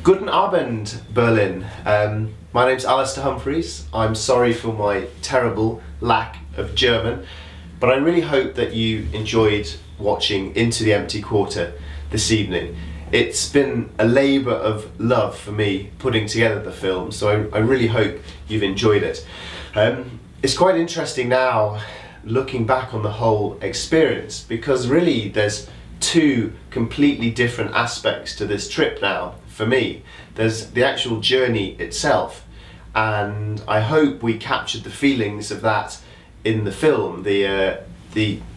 Guten Abend, Berlin. My name's Alistair Humphreys. I'm sorry for my terrible lack of German, but I really hope that you enjoyed watching Into the Empty Quarter this evening. It's been a labour of love for me putting together the film, so I really hope you've enjoyed it. It's quite interesting now looking back on the whole experience, because really there's two completely different aspects to this trip now for me. There's the actual journey itself, and I hope we captured the feelings of that in the film. The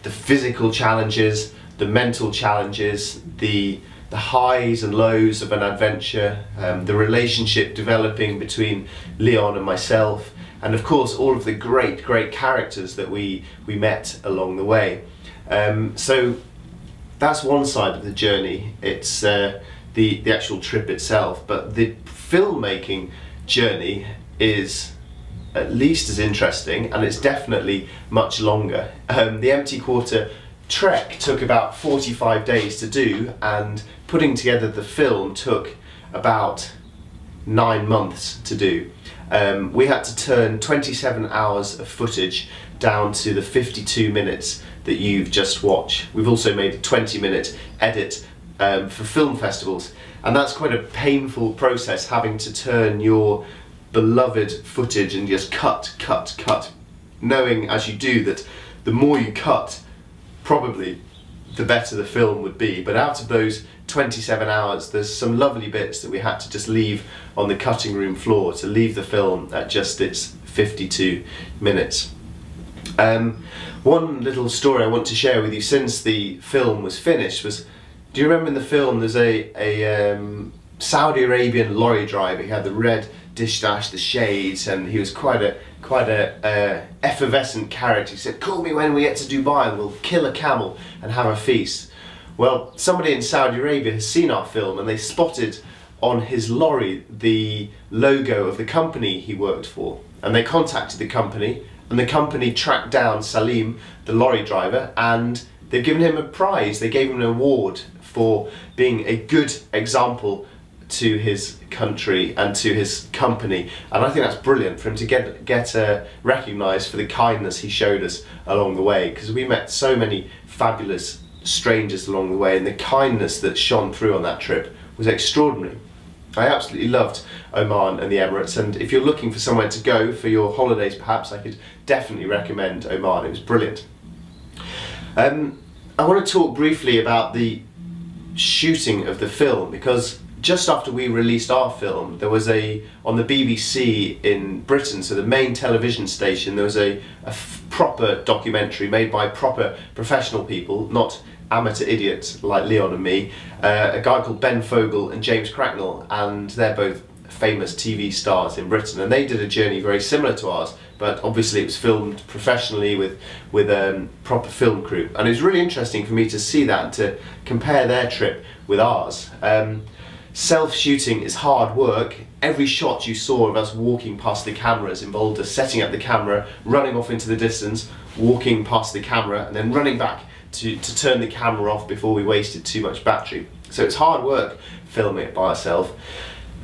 physical challenges, the mental challenges, the highs and lows of an adventure, the relationship developing between Leon and myself, and of course all of the great characters that we met along the way. So that's one side of the journey. It's the actual trip itself, but the filmmaking journey is at least as interesting, and it's definitely much longer. The Empty Quarter trek took about 45 days to do, and putting together the film took about 9 months to do. We had to turn 27 hours of footage down to the 52 minutes that you've just watched. We've also made a 20-minute edit for film festivals, and that's quite a painful process, having to turn your beloved footage and just cut, knowing as you do that the more you cut, probably the better the film would be. But out of those 27 hours, there's some lovely bits that we had to just leave on the cutting room floor to leave the film at just its 52 minutes. One little story I want to share with you since the film was finished was, do you remember in the film there's a Saudi Arabian lorry driver? He had the red dish dash, the shades, and he was quite a effervescent character. He said, "Call me when we get to Dubai and we'll kill a camel and have a feast." Well, somebody in Saudi Arabia has seen our film, and they spotted on his lorry the logo of the company he worked for, and they contacted the company, and the company tracked down Salim, the lorry driver, and they've given him a prize. They gave him an award for being a good example to his country and to his company, and I think that's brilliant for him to get recognised for the kindness he showed us along the way, because we met so many fabulous strangers along the way, and the kindness that shone through on that trip was extraordinary. I absolutely loved Oman and the Emirates, and if you're looking for somewhere to go for your holidays, perhaps I could definitely recommend Oman. It was brilliant. I want to talk briefly about the shooting of the film, because just after we released our film, there was on the BBC in Britain, so the main television station, there was a proper documentary made by proper professional people, not amateur idiots like Leon and me, a guy called Ben Fogle and James Cracknell, and they're both famous TV stars in Britain, and they did a journey very similar to ours, but obviously it was filmed professionally with a proper film crew, and it was really interesting for me to see that and to compare their trip with ours. Self-shooting is hard work. Every shot you saw of us walking past the cameras involved us setting up the camera, running off into the distance, walking past the camera, and then running back to turn the camera off before we wasted too much battery. So it's hard work filming it by ourselves.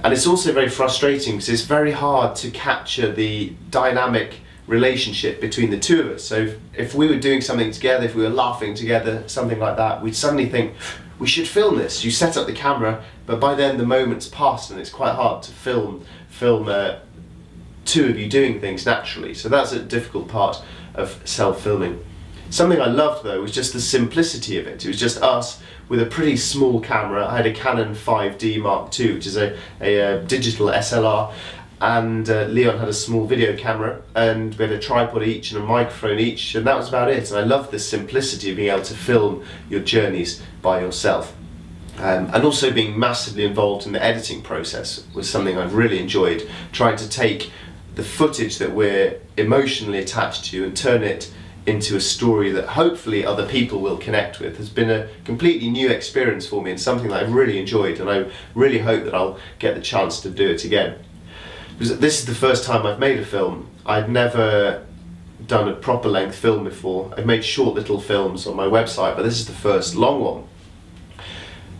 And it's also very frustrating because it's very hard to capture the dynamic relationship between the two of us. So if we were doing something together, if we were laughing together, something like that, we'd suddenly think, we should film this. You set up the camera, but by then the moment's passed and it's quite hard to film two of you doing things naturally. So that's a difficult part of self-filming. Something I loved though was just the simplicity of it. It was just us with a pretty small camera. I had a Canon 5D Mark II, which is a digital SLR, and Leon had a small video camera, and we had a tripod each and a microphone each, and that was about it. And I loved the simplicity of being able to film your journeys by yourself. And also being massively involved in the editing process was something I've really enjoyed, trying to take the footage that we're emotionally attached to and turn it into a story that hopefully other people will connect with. Has been a completely new experience for me and something that I've really enjoyed, and I really hope that I'll get the chance to do it again. Because this is the first time I've made a film. I'd never done a proper length film before. I've made short little films on my website, but this is the first long one.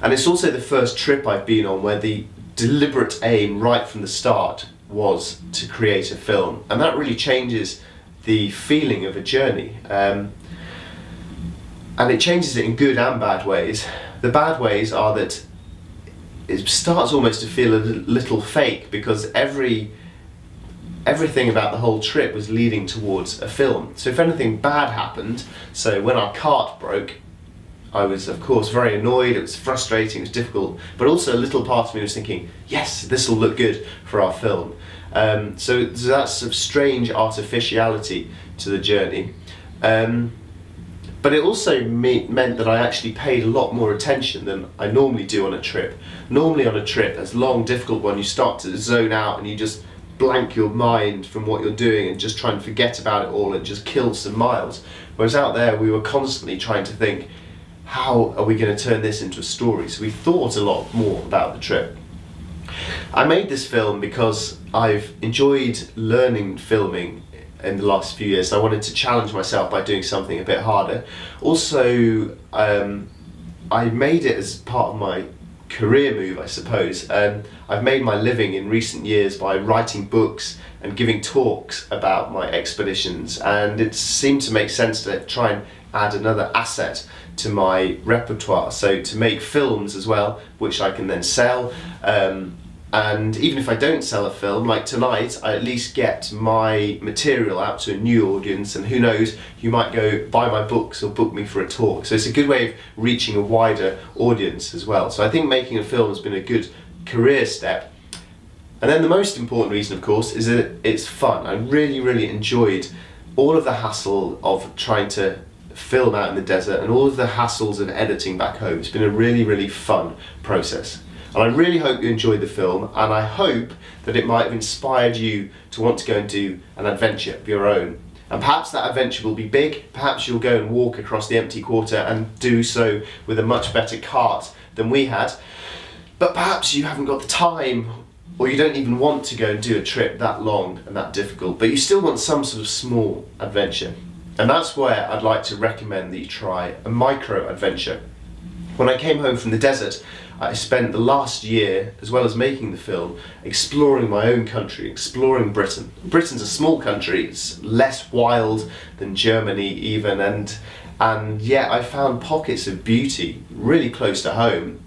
And it's also the first trip I've been on where the deliberate aim right from the start was to create a film, and that really changes the feeling of a journey. And it changes it in good and bad ways. The bad ways are that it starts almost to feel a little fake, because everything about the whole trip was leading towards a film. So if anything bad happened, so when our cart broke, I was of course very annoyed, it was frustrating, it was difficult, but also a little part of me was thinking, yes, this will look good for our film. So that's a strange artificiality to the journey. But it also meant that I actually paid a lot more attention than I normally do on a trip. Normally on a trip, as long, difficult one, you start to zone out and you just blank your mind from what you're doing and just try and forget about it all and just kill some miles. Whereas out there, we were constantly trying to think, how are we going to turn this into a story? So we thought a lot more about the trip. I made this film because I've enjoyed learning filming in the last few years. I wanted to challenge myself by doing something a bit harder. Also, I made it as part of my career move, I suppose. I've made my living in recent years by writing books and giving talks about my expeditions, and it seemed to make sense to try and add another asset to my repertoire, so to make films as well, which I can then sell. And even if I don't sell a film, like tonight, I at least get my material out to a new audience, and who knows, you might go buy my books or book me for a talk. So it's a good way of reaching a wider audience as well. So I think making a film has been a good career step. And then the most important reason, of course, is that it's fun. I really, really enjoyed all of the hassle of trying to film out in the desert and all of the hassles of editing back home. It's been a really, really fun process. And I really hope you enjoyed the film, and I hope that it might have inspired you to want to go and do an adventure of your own. And perhaps that adventure will be big, perhaps you'll go and walk across the empty quarter and do so with a much better cart than we had. But perhaps you haven't got the time, or you don't even want to go and do a trip that long and that difficult, but you still want some sort of small adventure. And that's where I'd like to recommend that you try a micro adventure. When I came home from the desert, I spent the last year, as well as making the film, exploring my own country, exploring Britain. Britain's a small country, it's less wild than Germany even, and yet I found pockets of beauty really close to home.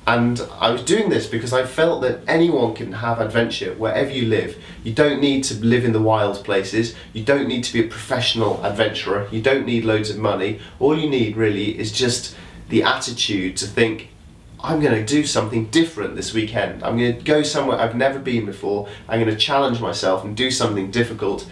And I was doing this because I felt that anyone can have adventure wherever you live. You don't need to live in the wild places, you don't need to be a professional adventurer, you don't need loads of money. All you need really is just the attitude to think, I'm going to do something different this weekend. I'm going to go somewhere I've never been before. I'm going to challenge myself and do something difficult.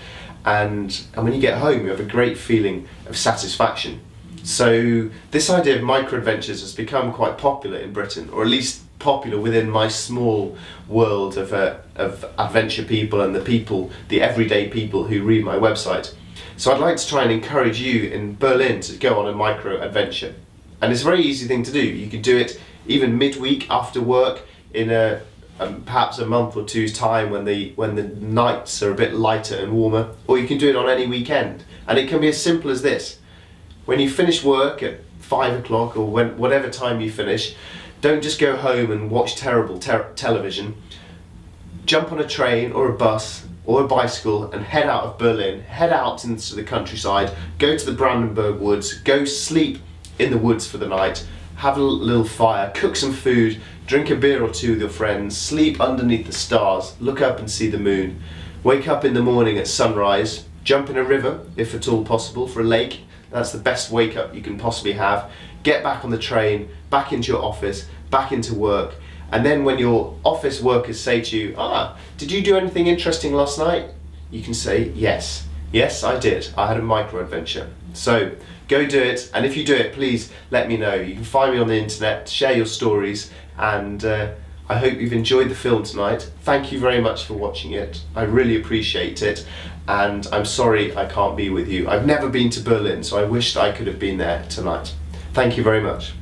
And when you get home, you have a great feeling of satisfaction. So this idea of micro-adventures has become quite popular in Britain, or at least popular within my small world of adventure people and the everyday people who read my website. So I'd like to try and encourage you in Berlin to go on a micro-adventure. And it's a very easy thing to do. You could do it even midweek after work in perhaps a month or two's time when the nights are a bit lighter and warmer, or you can do it on any weekend. And it can be as simple as this. When you finish work at 5 o'clock or whatever time you finish, don't just go home and watch terrible television. Jump on a train or a bus or a bicycle and head out of Berlin, head out into the countryside, go to the Brandenburg woods, go sleep in the woods for the night, have a little fire, cook some food, drink a beer or two with your friends, sleep underneath the stars, look up and see the moon, wake up in the morning at sunrise, jump in a river, if at all possible, for a lake. That's the best wake up you can possibly have. Get back on the train, back into your office, back into work, and then when your office workers say to you, did you do anything interesting last night? You can say, yes, I did. I had a micro adventure. So go do it, and if you do it, please let me know. You can find me on the internet, share your stories, and I hope you've enjoyed the film tonight. Thank you very much for watching it. I really appreciate it, and I'm sorry I can't be with you. I've never been to Berlin, so I wished I could have been there tonight. Thank you very much.